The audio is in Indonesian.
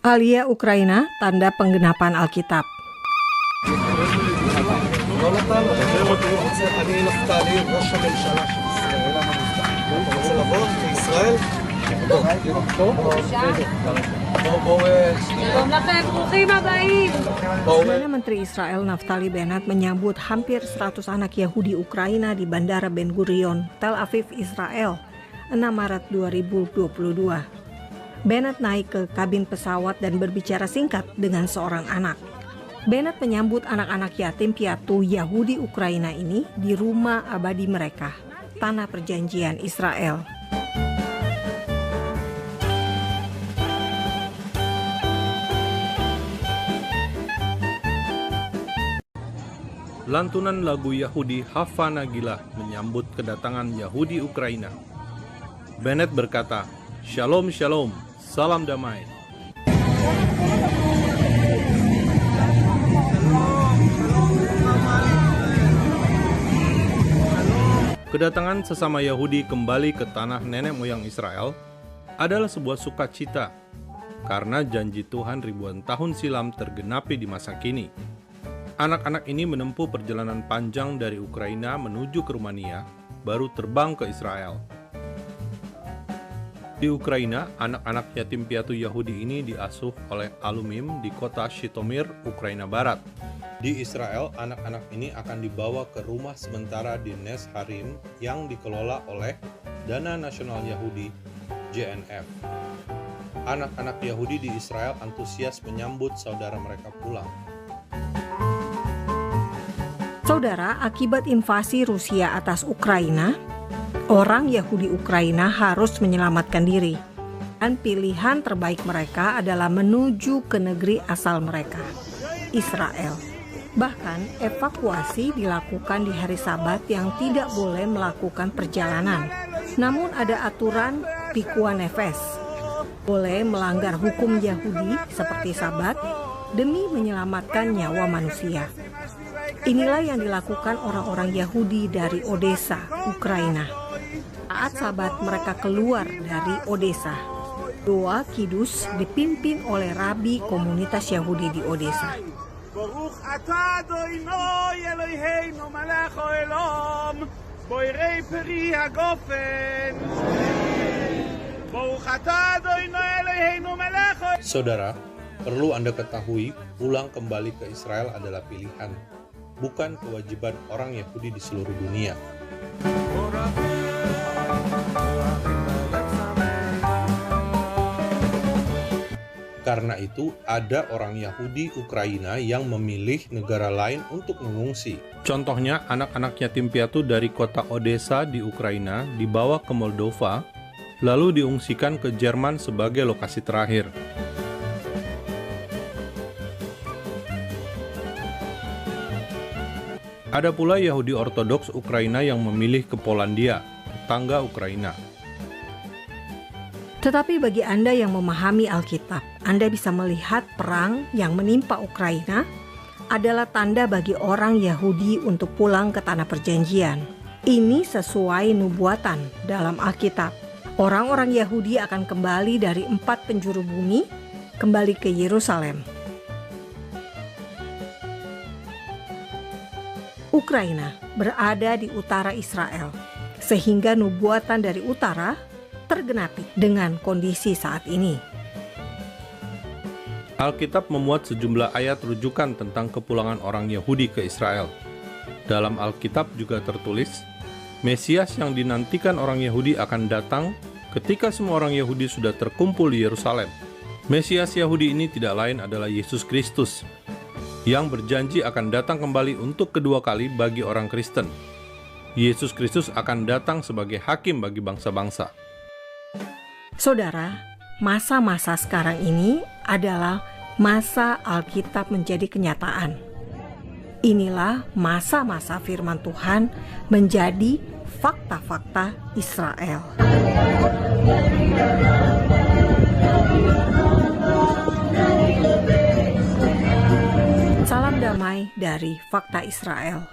Alia Ukraina, tanda penggenapan Alkitab. אני נפתלי, ראש הממשלה של ישראל. אתה רוצה לבוא לישראל? שלום לכם, ברוכים הבאים. Perdana Menteri Israel Naftali Bennett menyambut hampir 100 anak Yahudi Ukraina di Bandara Ben Gurion, Tel Aviv, Israel, 6 Maret 2022. Bennett naik ke kabin pesawat dan berbicara singkat dengan seorang anak. Bennett menyambut anak-anak yatim piatu Yahudi Ukraina ini di rumah abadi mereka, Tanah Perjanjian Israel. Lantunan lagu Yahudi Hava Nagilah menyambut kedatangan Yahudi Ukraina. Bennett berkata, "Shalom, shalom, salam damai." Kedatangan sesama Yahudi kembali ke tanah nenek moyang Israel adalah sebuah sukacita karena janji Tuhan ribuan tahun silam tergenapi di masa kini. Anak-anak ini menempuh perjalanan panjang dari Ukraina menuju ke Rumania, baru terbang ke Israel. Di Ukraina, anak-anak yatim piatu Yahudi ini diasuh oleh Alumim di kota Shitomir, Ukraina Barat. Di Israel, anak-anak ini akan dibawa ke rumah sementara di Nes Harim yang dikelola oleh Dana Nasional Yahudi, JNF. Anak-anak Yahudi di Israel antusias menyambut saudara mereka pulang. Saudara, akibat invasi Rusia atas Ukraina, orang Yahudi Ukraina harus menyelamatkan diri. Dan pilihan terbaik mereka adalah menuju ke negeri asal mereka, Israel. Bahkan evakuasi dilakukan di hari Sabat yang tidak boleh melakukan perjalanan. Namun ada aturan pikuan nefes. Boleh melanggar hukum Yahudi seperti Sabat demi menyelamatkan nyawa manusia. Inilah yang dilakukan orang-orang Yahudi dari Odessa, Ukraina. Saat Sabat mereka keluar dari Odessa, doa kidus dipimpin oleh rabi komunitas Yahudi di Odessa. ברוך אתה אדוני אלוהינו מלך העולם בורא פרי הגופן ברוך אתה אדוני אלוהינו מלך. Saudara, perlu Anda ketahui, pulang kembali ke Israel adalah pilihan, bukan kewajiban orang Yahudi di seluruh dunia. Karena itu, ada orang Yahudi Ukraina yang memilih negara lain untuk mengungsi. Contohnya, anak-anak yatim piatu dari kota Odessa di Ukraina dibawa ke Moldova, lalu diungsikan ke Jerman sebagai lokasi terakhir. Ada pula Yahudi Ortodoks Ukraina yang memilih ke Polandia, tetangga Ukraina. Tetapi bagi Anda yang memahami Alkitab, Anda bisa melihat perang yang menimpa Ukraina adalah tanda bagi orang Yahudi untuk pulang ke tanah perjanjian. Ini sesuai nubuatan dalam Alkitab. Orang-orang Yahudi akan kembali dari 4 penjuru bumi, kembali ke Yerusalem. Ukraina berada di utara Israel, sehingga nubuatan dari utara tergenapi dengan kondisi saat ini. Alkitab memuat sejumlah ayat rujukan tentang kepulangan orang Yahudi ke Israel. Dalam Alkitab juga tertulis, Mesias yang dinantikan orang Yahudi akan datang ketika semua orang Yahudi sudah terkumpul di Yerusalem. Mesias Yahudi ini tidak lain adalah Yesus Kristus, yang berjanji akan datang kembali untuk kedua kali bagi orang Kristen. Yesus Kristus akan datang sebagai hakim bagi bangsa-bangsa. Saudara, masa-masa sekarang ini adalah masa Alkitab menjadi kenyataan. Inilah masa-masa firman Tuhan menjadi fakta-fakta Israel. Salam damai dari Fakta Israel.